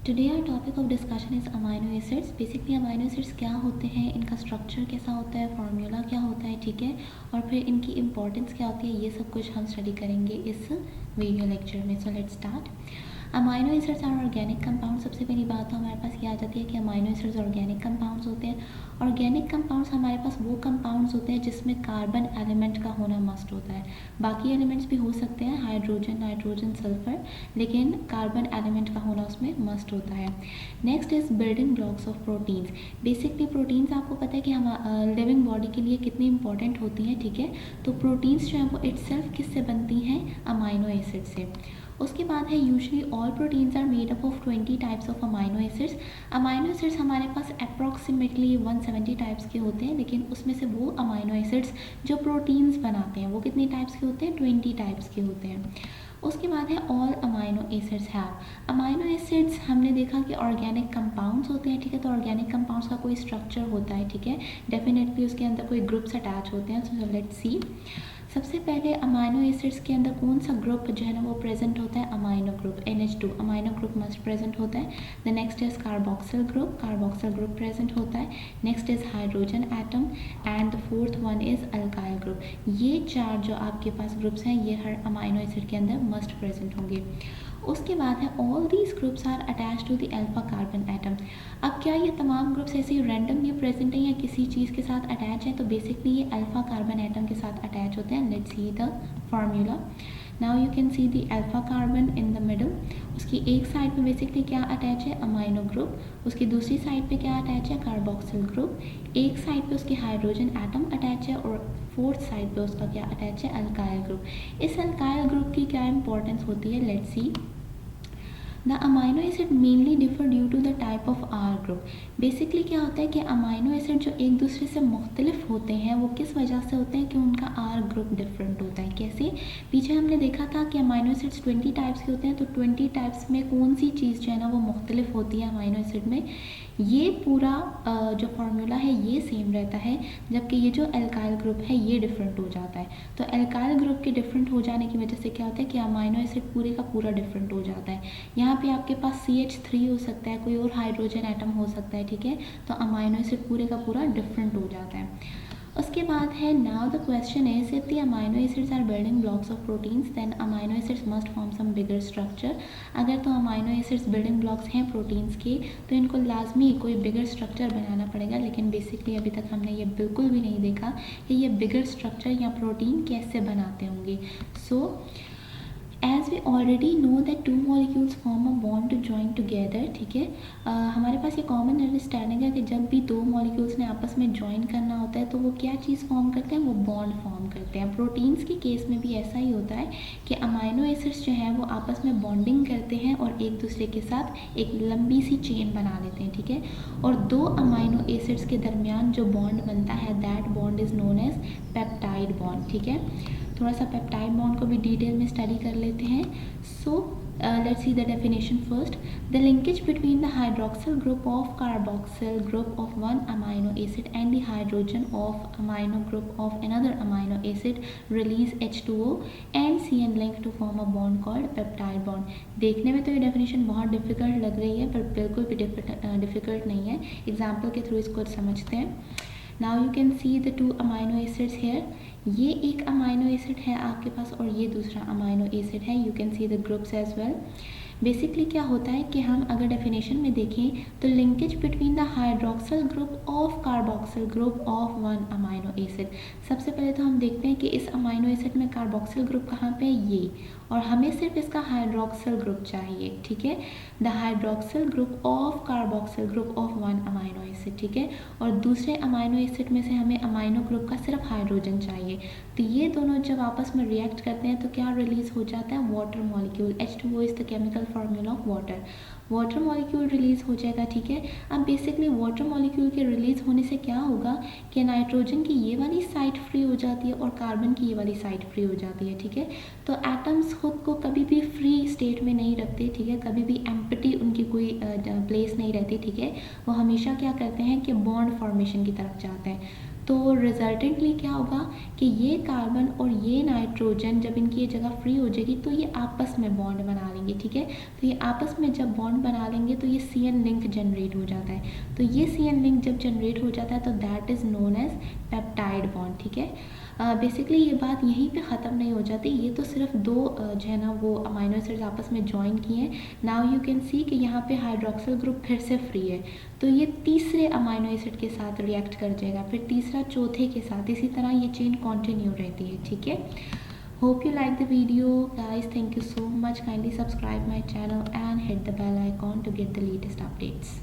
Today our topic of discussion is amino acids. Basically amino acids क्या होते हैं, इनका स्ट्रक्चर कैसा होता है, फार्मूला क्या होता है, ठीक है, और फिर इनकी इंपॉर्टेंस क्या होती है, ये सब कुछ हम स्टडी करेंगे इस वीडियो लेक्चर में। So let's start. Amino acids are organic compound. सबसे पहली बात तो हमारे पास ये आ जाती है कि अमाइनो एसिड्स ऑर्गेनिक कंपाउंड्स होते हैं। ऑर्गेनिक कंपाउंड्स हमारे पास वो कंपाउंड्स होते हैं जिसमें कार्बन एलिमेंट का होना मस्ट होता है। बाकी एलिमेंट्स भी हो सकते हैं, हाइड्रोजन, नाइट्रोजन, सल्फर, लेकिन कार्बन एलिमेंट का होना उसमें मस्ट होता है। Next is building blocks of proteins. Basically proteins आपको पता है कि हम लिविंग बॉडी के लिए कितनी इंपॉर्टेंट होती हैं, ठीक है। तो प्रोटीन्स जो है वो इटसेल्फ किससे बनती हैं, अमाइनो एसिड से। उसके बाद है usually all proteins are made up of 20 types of amino acids. Amino acids हमारे पास अप्रॉक्सीमेटली 170 टाइप्स के होते हैं, लेकिन उसमें से वो अमाइनो एसिड्स जो प्रोटीन्स बनाते हैं वो कितनी टाइप्स के होते हैं, 20 टाइप्स के होते हैं। उसके बाद है all amino acids have. Amino acids हमने देखा कि ऑर्गेनिक कंपाउंड्स होते हैं, ठीक है। तो ऑर्गेनिक कंपाउंड्स का कोई स्ट्रक्चर होता है, ठीक है, डेफिनेटली उसके अंदर कोई ग्रुप्स अटैच होते हैं। सो लेट्स सी। सबसे पहले अमाइनो एसिड्स के अंदर कौन सा ग्रुप जो है ना वो प्रेजेंट होता है, amino group, NH2 amino group must present होता है। The next is carboxyl group present होता है। Next is hydrogen atom and the fourth one is alkyl group. ये चार जो आपके पास ग्रुप्स हैं ये हर अमाइनो एसिड के अंदर मस्ट प्रेजेंट होंगे। उसके बाद है all these groups are attach to the alpha carbon atom. अब क्या ये तमाम ग्रुप्स ऐसे ही रैंडमली प्रेजेंट हैं या किसी चीज़ के साथ अटैच है, तो बेसिकली ये अल्फा कार्बन एटम के साथ अटैच होते हैं। Let's see the formula. Now you can see the alpha carbon in the middle. उसकी एक साइड पे बेसिकली क्या अटैच है, अमाइनो ग्रुप। उसकी दूसरी साइड पे क्या अटैच है, कार्बोक्सिल ग्रुप। एक साइड पे उसके हाइड्रोजन एटम अटैच है और फोर्थ साइड पे उसका क्या अटैच है, अल्काइल ग्रुप। इस अल्काइल ग्रुप की क्या इंपॉर्टेंस होती है, let's see. The amino acid mainly differ due to the type of R group. Basically क्या होता है कि अमाइनो एसिड जो एक दूसरे से मुख्तलिफ होते हैं वो किस वजह से होते हैं कि उनका आर ग्रुप डिफरेंट होता है। कैसे, पीछे हमने देखा था कि अमाइनो एसिड्स 20 टाइप्स के होते हैं, तो 20 टाइप्स में कौन सी चीज़ जो है ना वो मुख्तलिफ होती है अमाइनो एसिड में। ये पूरा जो फार्मूला है ये सेम रहता है, जबकि ये जो अल्काइल ग्रुप है ये डिफरेंट हो जाता है। तो अल्काइल ग्रुप के डिफरेंट हो जाने की वजह से क्या होता है कि अमाइनो एसिड पूरे का पूरा डिफरेंट हो जाता है। यहाँ पे आपके पास CH3 हो सकता है, कोई और हाइड्रोजन एटम हो सकता है, ठीक है। तो अमाइनो एसिड पूरे का पूरा डिफरेंट हो जाता है। उसके बाद है now the question is if the amino acids are building blocks of proteins then amino acids must form some bigger structure. अगर तो अमाइनो एसिड्स बिल्डिंग ब्लॉक्स हैं प्रोटीन्स के तो इनको लाजमी कोई बिगर स्ट्रक्चर बनाना पड़ेगा, लेकिन बेसिकली अभी तक हमने ये बिल्कुल भी नहीं देखा कि ये बिगर स्ट्रक्चर या प्रोटीन कैसे बनाते होंगे। So as we already know that two molecules form a bond to join together, ठीक है। हमारे पास ये कॉमन अंडरस्टैंडिंग है कि जब भी दो मॉलिक्यूल्स ने आपस में ज्वाइन करना होता है तो वो क्या चीज़ फॉर्म करते हैं, वो बॉन्ड फॉर्म करते हैं। प्रोटीन्स के केस में भी ऐसा ही होता है कि अमाइनो एसिड्स जो है वो आपस में बॉन्डिंग करते हैं और एक दूसरे के साथ एक लंबी सी चेन बना लेते हैं, ठीक है। और दो अमाइनो एसिड्स के दरमियान जो बॉन्ड बनता है that bond is known as peptide bond, ठीक है। थोड़ा सा पेप्टाइड बॉन्ड को भी डिटेल में स्टडी कर लेते हैं। So let's see the definition first. The linkage between the hydroxyl group of carboxyl group of one amino acid and the hydrogen of amino group of another amino acid release H2O and CN link to form a bond called peptide bond. देखने में तो ये definition बहुत difficult लग रही है पर बिल्कुल भी डिफिकल्ट नहीं है। एग्जाम्पल के थ्रू इसको समझते हैं। Now you can see the two amino acids here. ये एक अमाइनो एसिड है आपके पास और ये दूसरा अमाइनो एसिड है। You can see the groups as well. Basically क्या होता है कि हम अगर डेफिनेशन में देखें तो linkage between the hydroxyl group of carboxyl group of one amino acid. सबसे पहले तो हम देखते हैं कि इस अमाइनो एसिड में कार्बोक्सिल ग्रुप कहाँ पे है, ये, और हमें सिर्फ इसका हाइड्रोक्सिल ग्रुप चाहिए, ठीक है। The hydroxyl group of carboxyl group of one amino acid, ठीक है। और दूसरे अमाइनो एसिड में से हमें अमाइनो ग्रुप का सिर्फ हाइड्रोजन चाहिए। तो ये दोनों जब आपस में रिएक्ट करते हैं तो क्या रिलीज हो जाता है, water molecule. H2O is the chemical formula of water. Water molecule release हो जाएगा, ठीक है। अब बेसिकली वाटर मॉलिक्यूल के रिलीज होने से क्या होगा कि नाइट्रोजन की ये वाली साइड फ्री हो जाती है और कार्बन की ये वाली साइड फ्री हो जाती है, ठीक है। तो एटम्स खुद को कभी भी फ्री स्टेट में नहीं रखते, ठीक है, कभी भी एम्प्टी उनकी कोई प्लेस नहीं रहती, ठीक है। वो हमेशा क्या करते हैं कि बॉन्ड फॉर्मेशन की तरफ जाते हैं। तो रिजल्टेंटली क्या होगा कि ये कार्बन और ये नाइट्रोजन जब इनकी ये जगह फ्री हो जाएगी तो ये आपस में बॉन्ड बना लेंगे, ठीक है। तो ये आपस में जब बॉन्ड बना लेंगे तो ये CN लिंक जनरेट हो जाता है। तो ये CN लिंक जब जनरेट हो जाता है तो that is known as peptide bond, ठीक है। बेसिकली ये बात यहीं पे ख़त्म नहीं हो जाती, ये तो सिर्फ दो जो है ना वो अमाइनो एसिड्स आपस में ज्वाइन किए हैं। नाउ यू कैन सी कि यहाँ पे हाइड्रोक्सिल ग्रुप फिर से फ्री है, तो ये तीसरे अमाइनो एसिड के साथ रिएक्ट कर जाएगा, फिर तीसरा चौथे के साथ, इसी तरह ये चेन कंटिन्यू रहती है, ठीक है। Hope you like the video guys, thank you so much, kindly subscribe my channel and hit the bell icon to get the latest updates.